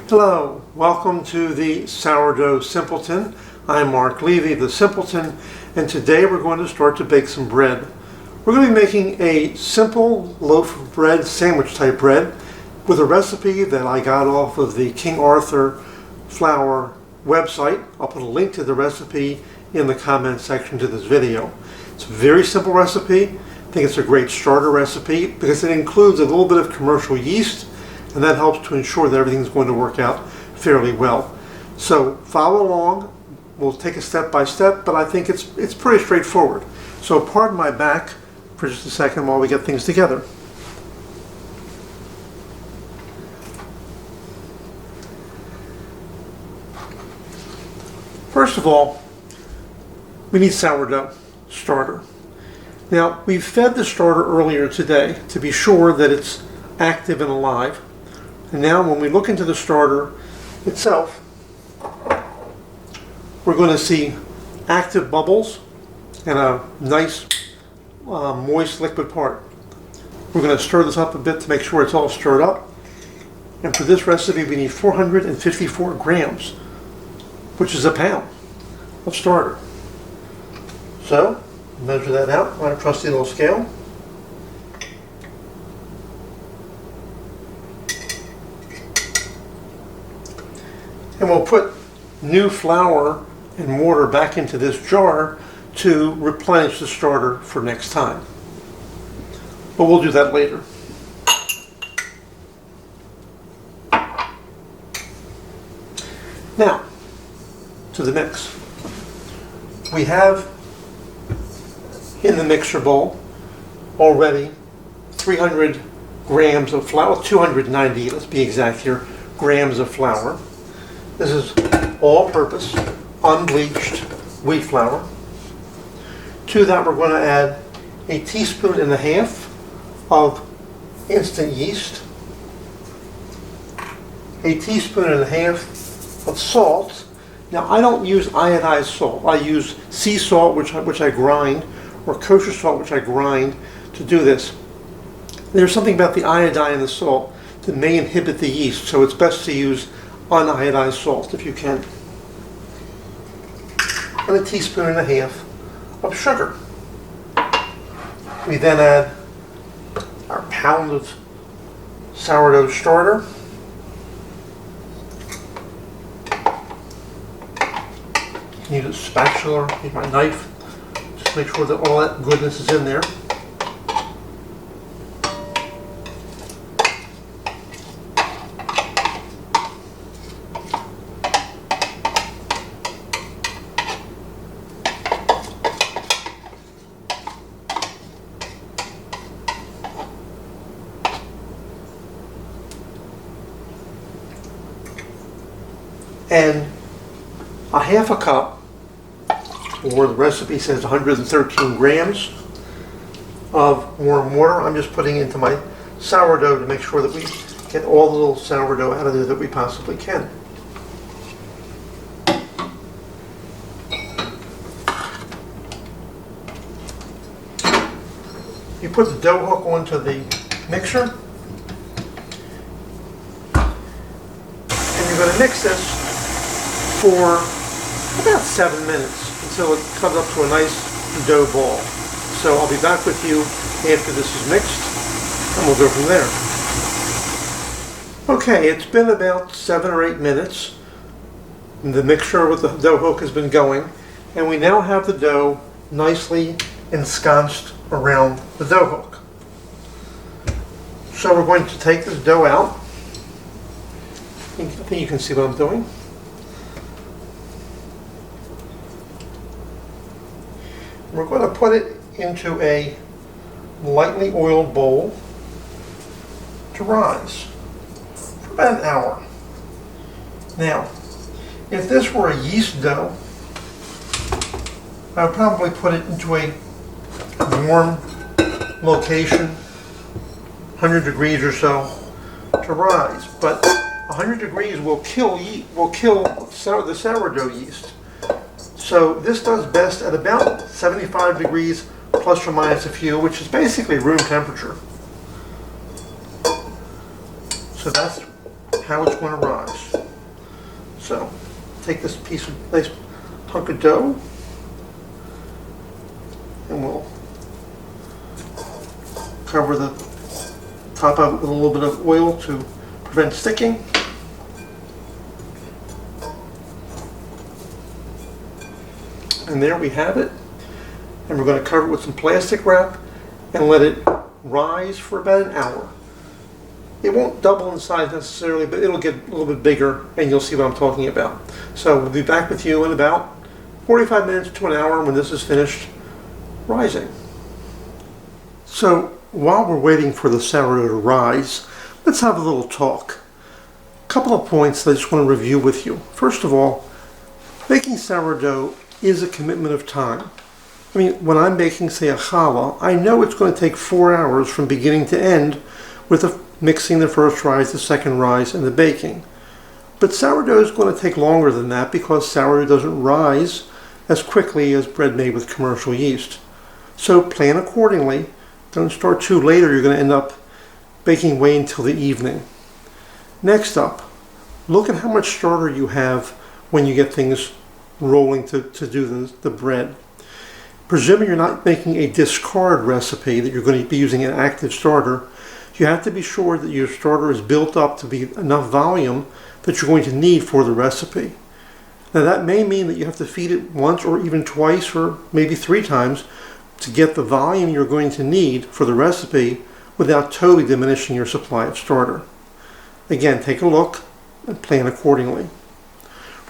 Hello, welcome to the Sourdough Simpleton. I'm Mark Levy, the Simpleton, and today we're going to start to bake some bread. We're going to be making a simple loaf of bread, sandwich type bread, with a recipe that I got off of the King Arthur flour website. I'll put a link to the recipe in the comment section to this video. It's a very simple recipe. I think it's a great starter recipe because it includes a little bit of commercial yeast, and that helps to ensure that everything's going to work out fairly well. So follow along. We'll take it step by step, but I think it's pretty straightforward. So pardon my back for just a second while we get things together. First of all, we need sourdough starter. Now, we fed the starter earlier today to be sure that it's active and alive. And now when we look into the starter itself, we're going to see active bubbles and a nice moist liquid part. We're going to stir this up a bit to make sure it's all stirred up. And for this recipe we need 454 grams, which is a pound of starter. So measure that out on our trusty little scale. And we'll put new flour and water back into this jar to replenish the starter for next time. But we'll do that later. Now, to the mix. We have in the mixer bowl already 300 grams of flour, 290, let's be exact here, grams of flour. This is all-purpose, unbleached wheat flour. To that we're going to add a teaspoon and a half of instant yeast, a teaspoon and a half of salt. Now I don't use iodized salt. I use sea salt, which I grind, or kosher salt, which I grind to do this. There's something about the iodine in the salt that may inhibit the yeast, so it's best to use uniodized salt if you can. And a teaspoon and a half of sugar. We then add our pound of sourdough starter. Need a spatula, need my knife, just make sure that all that goodness is in there. And a half a cup, or the recipe says 113 grams of warm water. I'm just putting into my sourdough to make sure that we get all the little sourdough out of there that we possibly can. You put the dough hook onto the mixer, and you're going to mix this for about 7 minutes until it comes up to a nice dough ball. So I'll be back with you after this is mixed and we'll go from there. Okay, it's been about 7 or 8 minutes. The mixture with the dough hook has been going, and we now have the dough nicely ensconced around the dough hook. So we're going to take this dough out. I think you can see what I'm doing. We're going to put it into a lightly oiled bowl to rise for about an hour. Now, if this were a yeast dough, I would probably put it into a warm location, 100 degrees or so, to rise. But 100 degrees will kill the sourdough yeast. So this does best at about 75 degrees plus or minus a few, which is basically room temperature. So that's how it's going to rise. So take this piece of nice hunk of dough and we'll cover the top of it with a little bit of oil to prevent sticking. And there we have it. And we're going to cover it with some plastic wrap and let it rise for about an hour. It won't double in size necessarily, but it'll get a little bit bigger and you'll see what I'm talking about. So we'll be back with you in about 45 minutes to an hour when this is finished rising. So while we're waiting for the sourdough to rise, let's have a little talk. A couple of points that I just want to review with you. First of all, making sourdough is a commitment of time. I mean, when I'm making, say, a challah, I know it's going to take 4 hours from beginning to end with mixing the first rise, the second rise, and the baking. But sourdough is going to take longer than that because sourdough doesn't rise as quickly as bread made with commercial yeast. So plan accordingly. Don't start too late or you're going to end up baking way until the evening. Next up, look at how much starter you have when you get things rolling to do the bread. Presuming you're not making a discard recipe that you're going to be using an active starter, you have to be sure that your starter is built up to be enough volume that you're going to need for the recipe. Now that may mean that you have to feed it once or even twice or maybe 3 times to get the volume you're going to need for the recipe without totally diminishing your supply of starter. Again, take a look and plan accordingly.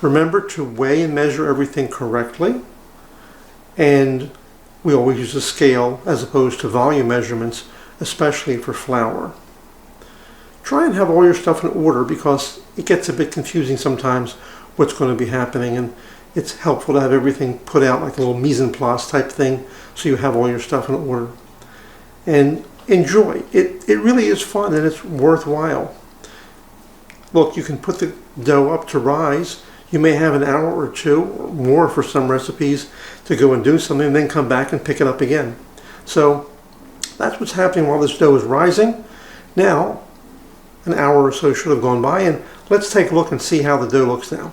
Remember to weigh and measure everything correctly, and we always use a scale as opposed to volume measurements, especially for flour. Try and have all your stuff in order because it gets a bit confusing sometimes what's going to be happening, and it's helpful to have everything put out like a little mise en place type thing so you have all your stuff in order. And enjoy. It really is fun and it's worthwhile. Look, you can put the dough up to rise. You may have an hour or 2 or more for some recipes to go and do something and then come back and pick it up again. So that's what's happening while this dough is rising. Now, an hour or so should have gone by, and let's take a look and see how the dough looks now.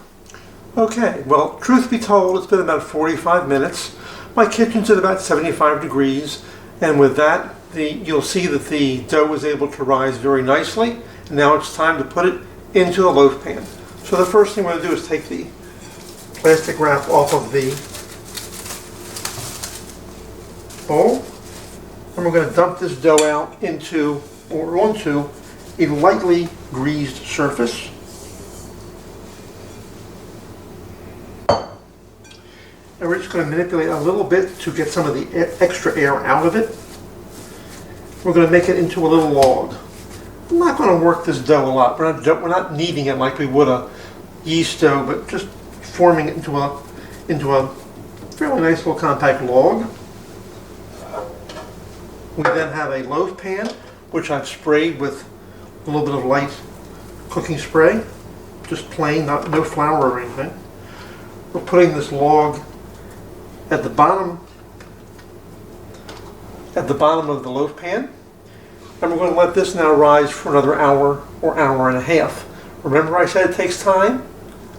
Okay, well, truth be told, it's been about 45 minutes. My kitchen's at about 75 degrees, and with that, you'll see that the dough was able to rise very nicely. And now it's time to put it into the loaf pan. So the first thing we're going to do is take the plastic wrap off of the bowl, and we're going to dump this dough out onto a lightly greased surface. And we're just going to manipulate a little bit to get some of the extra air out of it. We're going to make it into a little log. I'm not going to work this dough a lot. We're not kneading it like we would a yeast dough, but just forming it into a fairly nice little compact log. We then have a loaf pan, which I've sprayed with a little bit of light cooking spray, just plain, no flour or anything. We're putting this log at the bottom of the loaf pan, and we're going to let this now rise for another hour or hour and a half. Remember I said it takes time?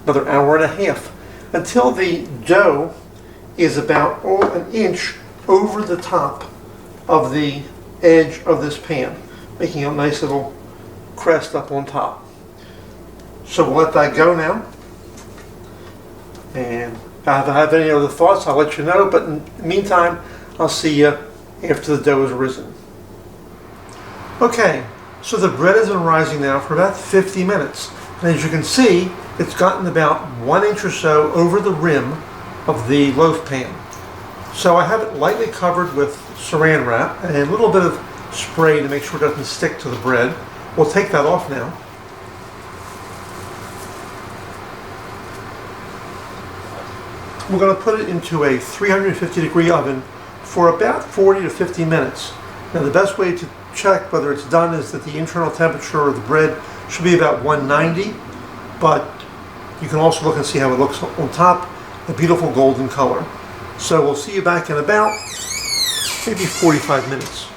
Another hour and a half, until the dough is about an inch over the top of the edge of this pan, making a nice little crest up on top. So we'll let that go now. And if I have any other thoughts, I'll let you know. But in the meantime, I'll see you after the dough is risen. Okay, so the bread has been rising now for about 50 minutes. And as you can see, it's gotten about 1 inch or so over the rim of the loaf pan. So I have it lightly covered with saran wrap and a little bit of spray to make sure it doesn't stick to the bread. We'll take that off now. We're going to put it into a 350-degree oven for about 40 to 50 minutes. Now the best way to check whether it's done is that the internal temperature of the bread should be about 190, but you can also look and see how it looks on top, a beautiful golden color. So we'll see you back in about maybe 45 minutes.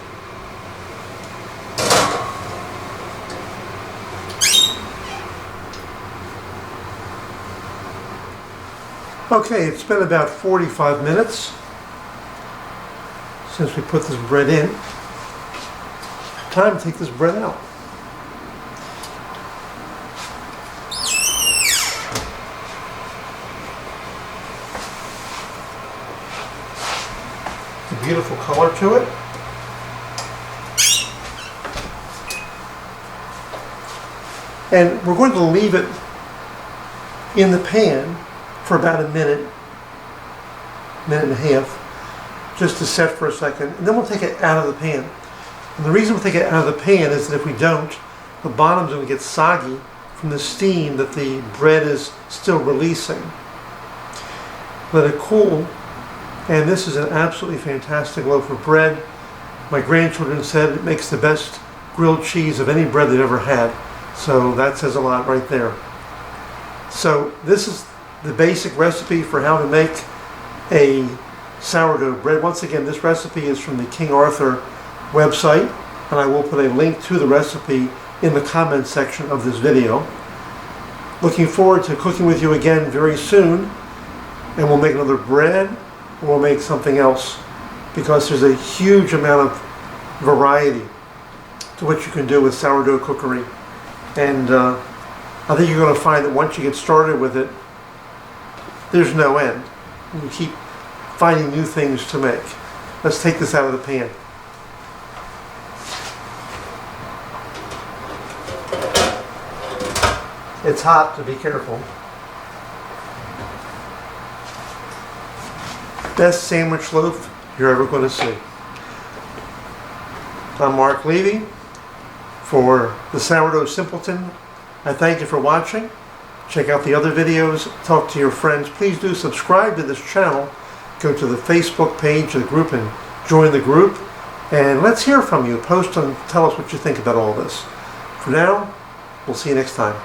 Okay, it's been about 45 minutes since we put this bread in. Time to take this bread out. A beautiful color to it. And we're going to leave it in the pan for about a minute and a half, just to set for a second, and then we'll take it out of the pan. And the reason we'll take it out of the pan is that if we don't, the bottom's going to get soggy from the steam that the bread is still releasing. Let it cool, and this is an absolutely fantastic loaf of bread. My grandchildren said it makes the best grilled cheese of any bread they've ever had, so that says a lot right there. So this is the basic recipe for how to make a sourdough bread. Once again, this recipe is from the King Arthur website, and I will put a link to the recipe in the comments section of this video. Looking forward to cooking with you again very soon, and we'll make another bread, or we'll make something else, because there's a huge amount of variety to what you can do with sourdough cookery. And I think you're going to find that once you get started with it, there's no end. You keep finding new things to make. Let's take this out of the pan. It's hot, so be careful. Best sandwich loaf you're ever going to see. I'm Mark Levy for the Sourdough Simpleton. I thank you for watching. Check out the other videos. Talk to your friends. Please do subscribe to this channel. Go to the Facebook page of the group and join the group. And let's hear from you. Post and tell us what you think about all this. For now, we'll see you next time.